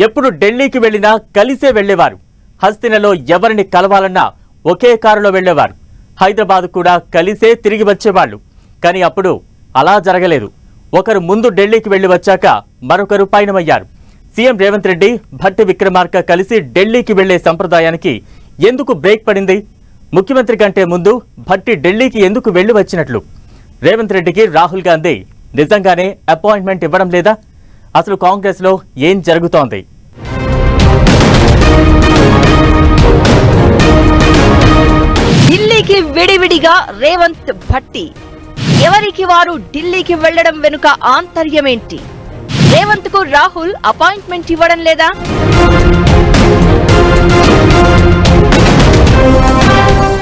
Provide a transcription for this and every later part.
ఎప్పుడు ఢిల్లీకి వెళ్లినా కలిసే వెళ్లేవారు. హస్తినలో ఎవరిని కలవాలన్నా ఒకే కారులో వెళ్లేవారు. హైదరాబాద్ కూడా కలిసే తిరిగి వచ్చేవాళ్లు. కానీ అప్పుడు అలా జరగలేదు. ఒకరు ముందు ఢిల్లీకి వెళ్లి వచ్చాక మరొకరు పయనమయ్యారు. సీఎం రేవంత్ రెడ్డి, భట్టి విక్రమార్క కలిసి ఢిల్లీకి వెళ్లే సంప్రదాయానికి ఎందుకు బ్రేక్ పడింది? ముఖ్యమంత్రి కంటే ముందు భట్టి ఢిల్లీకి ఎందుకు వెళ్లి వచ్చినట్లు? రేవంత్ రెడ్డికి రాహుల్ గాంధీ నిజంగానే అపాయింట్మెంట్ ఇవ్వడం లేదా? అసలు కాంగ్రెస్ లో ఏం జరుగుతోంది? ఢిల్లీకి విడివిడిగా రేవంత్, భట్టి ఎవరికి వారు ఢిల్లీకి వెళ్లడం వెనుక ఆంతర్యమేంటి? రేవంత్ కు రాహుల్ అపాయింట్మెంట్ ఇవ్వడం లేదా?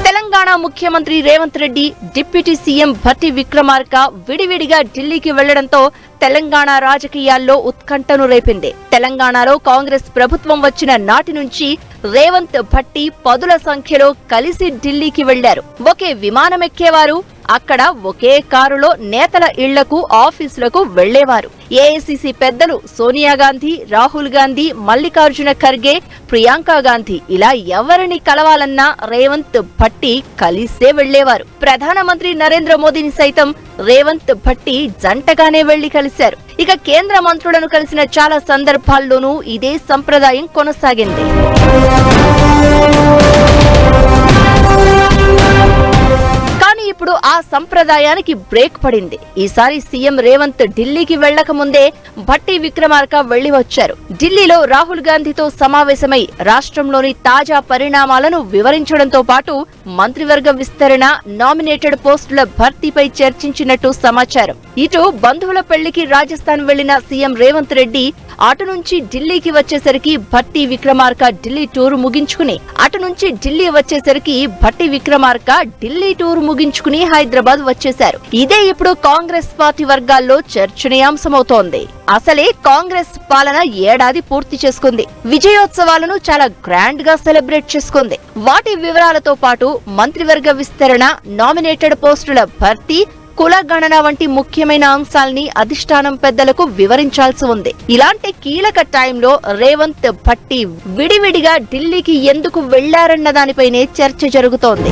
తెలంగాణ ముఖ్యమంత్రి రేవంత్ రెడ్డి, డిప్యూటీ సీఎం భట్టి విక్రమార్క విడివిడిగా ఢిల్లీకి వెళ్లడంతో తెలంగాణ రాజకీయాల్లో ఉత్కంఠను రేపింది. తెలంగాణలో కాంగ్రెస్ ప్రభుత్వం వచ్చిన నాటి నుంచి రేవంత్, భట్టి పదుల సంఖ్యలో కలిసి ఢిల్లీకి వెళ్లారు. ఒకే విమానం ఎక్కేవారు. అక్కడ ఒకే కారులో నేతల ఇళ్లకు, ఆఫీసులకు వెళ్లేవారు. ఏఐసీసీ పెద్దలు సోనియా గాంధీ, రాహుల్ గాంధీ, మల్లికార్జున ఖర్గే, ప్రియాంక గాంధీ ఇలా ఎవరిని కలవాలన్నా రేవంత్, భట్టి కలిసే వెళ్లేవారు. ప్రధానమంత్రి నరేంద్ర మోదీని సైతం రేవంత్, భట్టి జంటగానే వెళ్లి కలిశారు. ఇక కేంద్ర మంత్రులను కలిసిన చాలా సందర్భాల్లోనూ ఇదే సంప్రదాయం కొనసాగింది. కానీ ఇప్పుడు ఆ సంప్రదాయానికి బ్రేక్ పడింది. ఈసారి సీఎం రేవంత్ ఢిల్లీకి వెళ్లక ముందే భట్టి విక్రమార్క వెళ్లి వచ్చారు. ఢిల్లీలో రాహుల్ గాంధీతో సమావేశమై రాష్ట్రంలోని తాజా పరిణామాలను వివరించడంతో పాటు మంత్రివర్గ విస్తరణ, నామినేటెడ్ పోస్టుల భర్తీపై చర్చించినట్టు సమాచారం. ఇటు బంధువుల పెళ్లికి రాజస్థాన్ వెళ్లిన సీఎం రేవంత్ రెడ్డి అటు నుంచి ఢిల్లీకి వచ్చేసరికి భట్టి విక్రమార్క ఢిల్లీ టూర్ ముగించుకుని, అటు నుంచి ఢిల్లీ వచ్చేసరికి భట్టి విక్రమార్క ఢిల్లీ టూర్ ముగించుకుని హైదరాబాద్ వచ్చేశారు. ఇదే ఇప్పుడు కాంగ్రెస్ పార్టీ వర్గాల్లో చర్చనీయాంశమవుతోంది. అసలే కాంగ్రెస్ పాలన ఏడాది పూర్తి చేసుకుంది. విజయోత్సవాలను చాలా గ్రాండ్ గా సెలబ్రేట్ చేసుకుంది. వాటి వివరాలతో పాటు మంత్రివర్గ విస్తరణ, నామినేటెడ్ పోస్టుల భర్తీ, కుల గణన వంటి ముఖ్యమైన అంశాల్ని అధిష్టానం పెద్దలకు వివరించాల్సి ఉంది. ఇలాంటి కీలక టైంలో రేవంత్, భట్టి విడివిడిగా ఢిల్లీకి ఎందుకు వెళ్లారన్న దానిపైనే చర్చ జరుగుతోంది.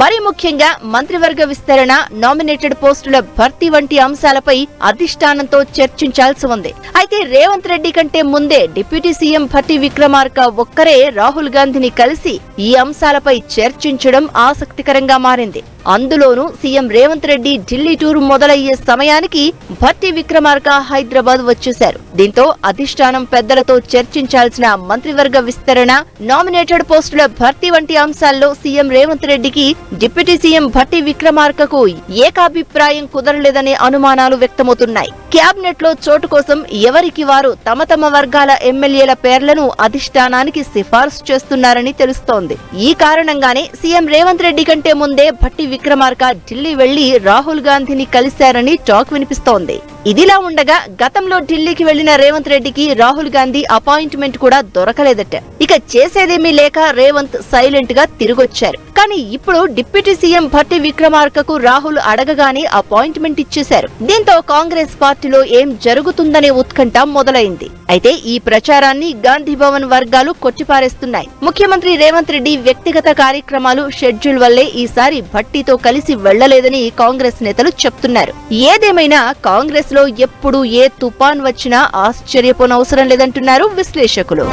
మరి ముఖ్యంగా మంత్రివర్గ విస్తరణ, నామినేటెడ్ పోస్టుల భర్తీ వంటి అంశాలపై అధిష్టానంతో చర్చించాల్సి ఉంది. అయితే రేవంత్ రెడ్డి కంటే ముందే డిప్యూటీ సీఎం భట్టి విక్రమార్క ఒక్కరే రాహుల్ గాంధీని కలిసి ఈ అంశాలపై చర్చించడం ఆసక్తికరంగా మారింది. అందులోనూ సీఎం రేవంత్ రెడ్డి ఢిల్లీ టూర్ మొదలయ్యే సమయానికి భట్టి విక్రమార్క హైదరాబాద్ వచ్చేశారు. దీంతో అధిష్టానం పెద్దలతో చర్చించాల్సిన మంత్రివర్గ విస్తరణ, నామినేటెడ్ పోస్టుల భర్తీ వంటి అంశాల్లో సీఎం రేవంత్ రెడ్డికి, డిప్యూటీ సీఎం భట్టి విక్రమార్కకు ఏకాభిప్రాయం కుదరలేదనే అనుమానాలు వ్యక్తమవుతున్నాయి. క్యాబినెట్ లో చోటు కోసం ఎవరికి వారు తమ తమ వర్గాల ఎమ్మెల్యేల పేర్లను అధిష్టానానికి సిఫార్సు చేస్తున్నారని తెలుస్తోంది. ఈ కారణంగానే సీఎం రేవంత్ రెడ్డి కంటే ముందే భట్టి విక్రమార్క ఢిల్లీ వెళ్లి రాహుల్ గాంధీని కలిశారని టాక్ వినిపిస్తోంది. ఇదిలా ఉండగా గతంలో ఢిల్లీకి వెళ్లిన రేవంత్ రెడ్డికి రాహుల్ గాంధీ అపాయింట్మెంట్ కూడా దొరకలేదట. ఇక చేసేదేమీ లేక రేవంత్ సైలెంట్ గా తిరిగొచ్చారు. కానీ ఇప్పుడు డిప్యూటీ సీఎం భట్టి విక్రమార్కకు రాహుల్ అడగగానే అపాయింట్మెంట్ ఇచ్చేశారు. దీంతో కాంగ్రెస్ పార్టీలో ఏం జరుగుతుందనే ఉత్కంఠ మొదలైంది. అయితే ఈ ప్రచారాన్ని గాంధీ భవన్ వర్గాలు కొట్టిపారేస్తున్నాయి. ముఖ్యమంత్రి రేవంత్ రెడ్డి వ్యక్తిగత కార్యక్రమాలు, షెడ్యూల్ వల్లే ఈసారి భట్టితో కలిసి వెళ్లలేదని కాంగ్రెస్ నేతలు చెప్తున్నారు. ఏదేమైనా కాంగ్రెస్ లో ఎప్పుడు ఏ తుఫాన్ వచ్చినా ఆశ్చర్యపోనవసరం లేదంటున్నారు విశ్లేషకులు.